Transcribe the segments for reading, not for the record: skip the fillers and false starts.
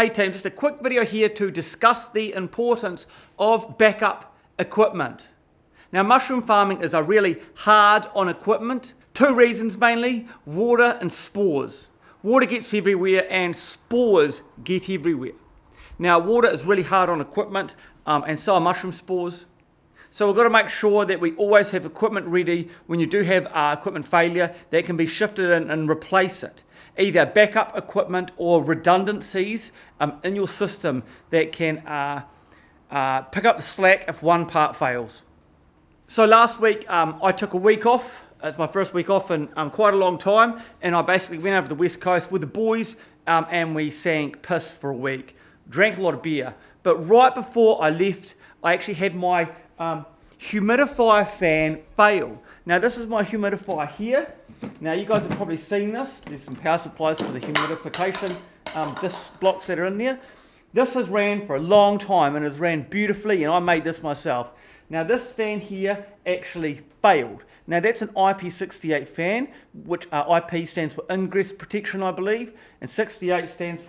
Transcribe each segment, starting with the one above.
Hey team, just a quick video here to discuss the importance of backup equipment. Now, mushroom farming is a really hard on equipment. Two reasons mainly: water and spores. Water gets everywhere and spores get everywhere. Now, water is really hard on equipment and so are mushroom spores. So we've got to make sure that we always have equipment ready when you do have equipment failure that can be shifted in and replace it. Either backup equipment or redundancies in your system that can pick up the slack if one part fails. So last week I took a week off. It's my first week off in quite a long time, and I basically went over to the west coast with the boys and we sank piss for a week. Drank a lot of beer, but right before I left I actually had my humidifier fan fail. Now this is my humidifier here. Now you guys have probably seen this. There's some power supplies for the humidification disc blocks that are in there. This has ran for a long time and has ran beautifully, and I made this myself. Now this fan here actually failed. Now that's an IP68 fan, which IP stands for ingress protection, I believe, and 68 stands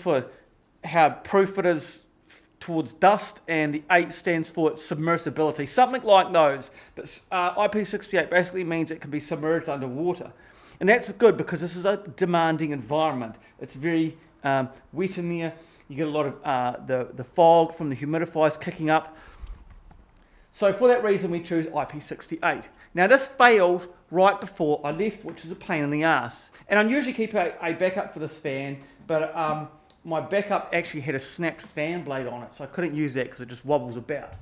for how proof it is towards dust, and the 8 stands for submersibility, something like those. But IP68 basically means it can be submerged underwater, and that's good because this is a demanding environment. It's very wet in there. You get a lot of the fog from the humidifiers kicking up. So for that reason we choose IP68. Now this failed right before I left, which is a pain in the ass. And I usually keep a backup for this fan, but my backup actually had a snapped fan blade on it, so I couldn't use that because it just wobbles about.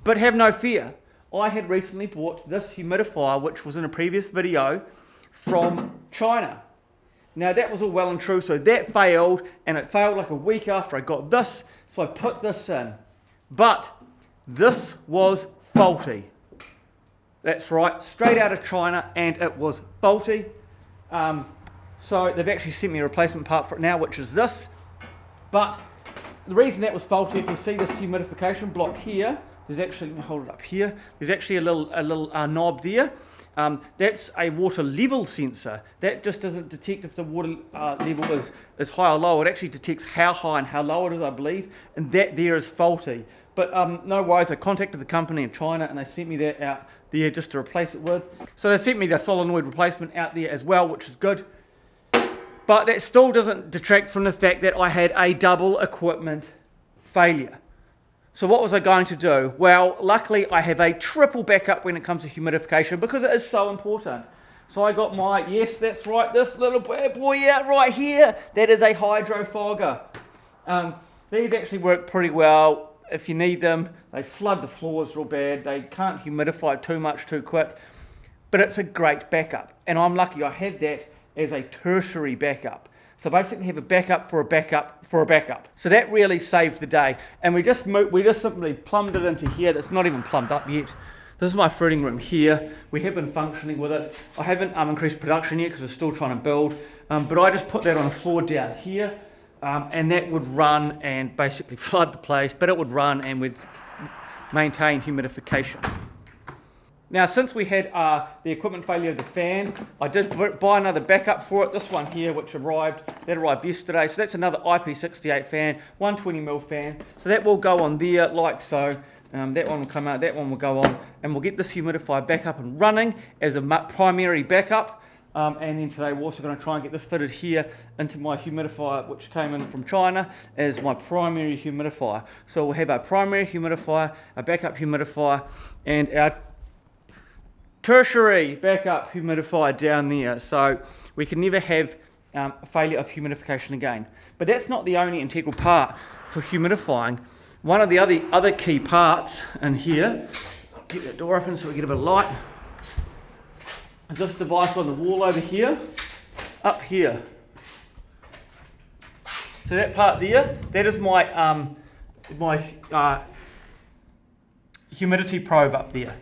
But have no fear, I had recently bought this humidifier, which was in a previous video, from China. Now that was all well and true, so that failed, and it failed like a week after I got this, so I put this in. But this was faulty. That's right, straight out of China, and it was faulty. So they've actually sent me a replacement part for it now, which is this. But the reason that was faulty, if you see this humidification block here, there's actually, let me hold it up here, there's actually a little knob there. That's a water level sensor. That just doesn't detect if the water level is high or low. It actually detects how high and how low it is, I believe, and that there is faulty. But no worries, I contacted the company in China and they sent me that out there just to replace it with. So they sent me the solenoid replacement out there as well, which is good. But that still doesn't detract from the fact that I had a double equipment failure. So what was I going to do? Well, luckily I have a triple backup when it comes to humidification because it is so important. So I got my, yes, that's right, this little bad boy out right here. That is a hydro fogger. These actually work pretty well if you need them. They flood the floors real bad. They can't humidify too much too quick. But it's a great backup. And I'm lucky I had that as a tertiary backup. So basically have a backup for a backup for a backup. So that really saved the day. And we just simply plumbed it into here. That's not even plumbed up yet. This is my fruiting room here. We have been functioning with it. I haven't increased production yet because we're still trying to build. But I just put that on a floor down here. And that would run and basically flood the place. But it would run and would maintain humidification. Now, since we had the equipment failure of the fan, I did buy another backup for it. This one here, which arrived yesterday. So that's another IP68 fan, 120mm fan. So that will go on there like so. That one will come out, that one will go on, and we'll get this humidifier back up and running as a primary backup. And then today we're also going to try and get this fitted here into my humidifier, which came in from China, as my primary humidifier. So we'll have our primary humidifier, a backup humidifier, and our tertiary backup humidifier down there, so we can never have a failure of humidification again. But that's not the only integral part for humidifying. One of the other key parts in here, I'll keep that door open so we get a bit of light, is this device on the wall over here, up here. So that part there, that is my humidity probe up there.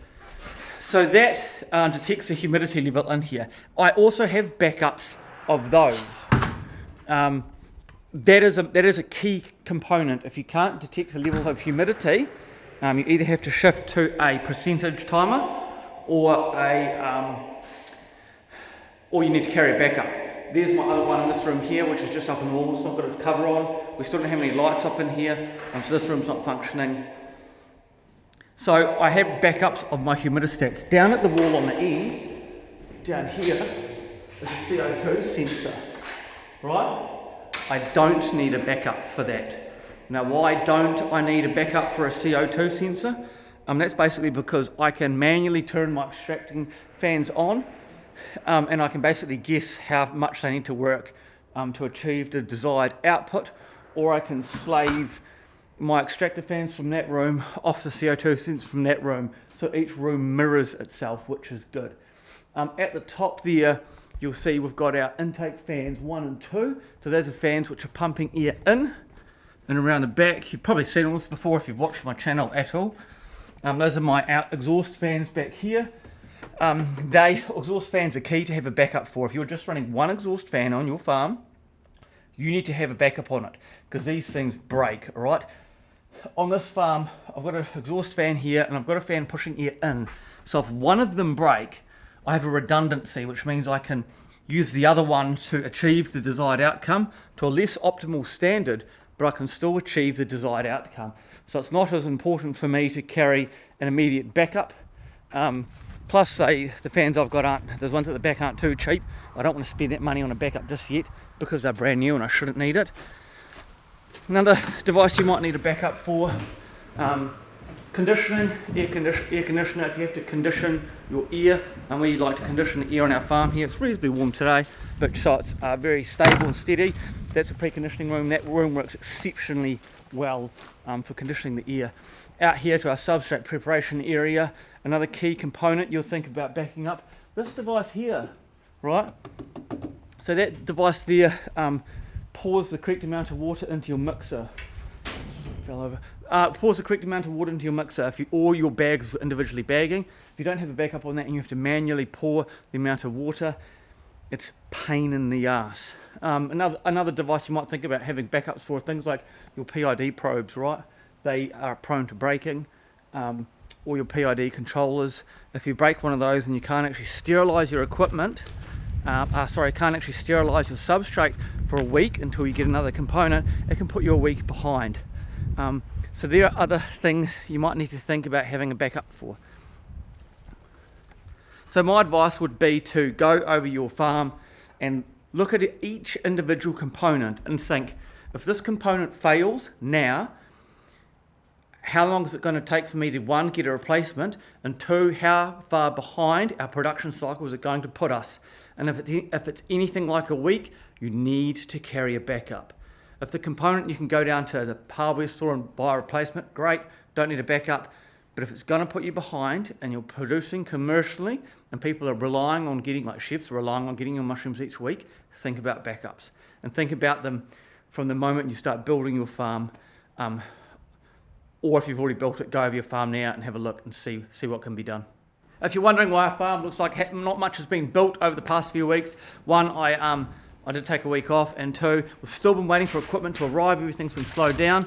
So that detects the humidity level in here. I also have backups of those. That is a key component. If you can't detect the level of humidity, you either have to shift to a percentage timer or you need to carry a backup. there's my other one in this room here, which is just up in the wall. It's not got its cover on. We still don't have any lights up in here, so this room's not functioning. So I have backups of my humidistats. Down at the wall on the end, down here, is a CO2 sensor, right? I don't need a backup for that. Now, why don't I need a backup for a CO2 sensor? That's basically because I can manually turn my extracting fans on, and I can basically guess how much they need to work to achieve the desired output, or I can slave my extractor fans from that room off the CO2 sensor from that room, so each room mirrors itself, which is good. At the top there, you'll see we've got our intake fans 1 and 2. So those are fans which are pumping air in and around the back. You've probably seen all this before if you've watched my channel at all. Those are my out exhaust fans back here. Exhaust fans are key to have a backup for. If you're just running one exhaust fan on your farm, you need to have a backup on it because these things break, all right? On this farm, I've got an exhaust fan here and I've got a fan pushing air in. So if one of them break, I have a redundancy, which means I can use the other one to achieve the desired outcome to a less optimal standard, but I can still achieve the desired outcome. So it's not as important for me to carry an immediate backup. Plus, say, the fans I've got those ones at the back aren't too cheap. I don't want to spend that money on a backup just yet because they're brand new and I shouldn't need it. Another device you might need a backup for, conditioning, air conditioner. If you have to condition your air, and we like to condition the air on our farm here. It's reasonably warm today, but so it's very stable and steady. That's a preconditioning room. That room works exceptionally well for conditioning the air. Out here to our substrate preparation area, another key component you'll think about backing up, this device here, right? So that device there pours the correct amount of water into your mixer. Fell over. Pours the correct amount of water into your mixer or your bags individually bagging. If you don't have a backup on that and you have to manually pour the amount of water, it's pain in the ass. Another device you might think about having backups for things like your PID probes, right? They are prone to breaking, or your PID controllers. If you break one of those and you can't actually sterilize your equipment, can't actually sterilize your substrate for a week until you get another component, it can put you a week behind. So there are other things you might need to think about having a backup for. So my advice would be to go over your farm and look at each individual component and think, if this component fails now, how long is it going to take for me to, one, get a replacement, and two, how far behind our production cycle is it going to put us? And if it's anything like a week, you need to carry a backup. If the component, you can go down to the hardware store and buy a replacement, great, don't need a backup. But if it's going to put you behind and you're producing commercially and people are relying on getting, like chefs are relying on getting your mushrooms each week, think about backups. And think about them from the moment you start building your farm. Or if you've already built it, go over your farm now and have a look and see what can be done. If you're wondering why our farm looks like not much has been built over the past few weeks, one, I did take a week off, and two, we've still been waiting for equipment to arrive. Everything's been slowed down.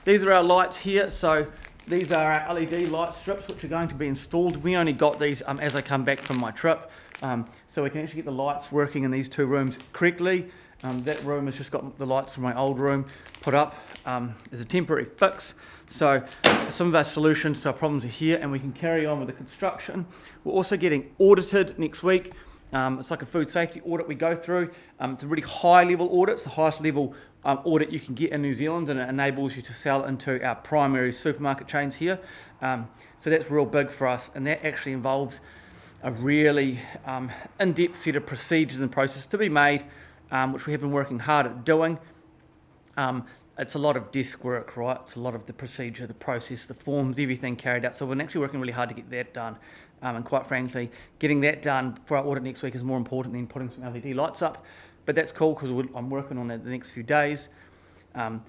These are our lights here. So these are our LED light strips which are going to be installed. We only got these as I come back from my trip. So we can actually get the lights working in these two rooms correctly. That room has just got the lights from my old room put up as a temporary fix. So some of our solutions to our problems are here, and we can carry on with the construction. We're also getting audited next week. It's like a food safety audit we go through. It's a really high level audit. It's the highest level audit you can get in New Zealand, and it enables you to sell into our primary supermarket chains here. So that's real big for us, and that actually involves a really in-depth set of procedures and processes to be made, which we have been working hard at doing. It's a lot of desk work, right? It's a lot of the procedure, the process, the forms, everything carried out. So we're actually working really hard to get that done. And quite frankly, getting that done for our audit next week is more important than putting some LED lights up. But that's cool because I'm working on that the next few days. The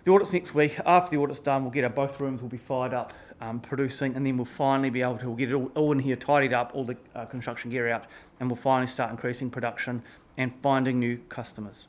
audit's next week. After the audit's done, we'll get both rooms will be fired up, producing, and then we'll finally be able to get it all in here, tidied up, all the construction gear out, and we'll finally start increasing production and finding new customers.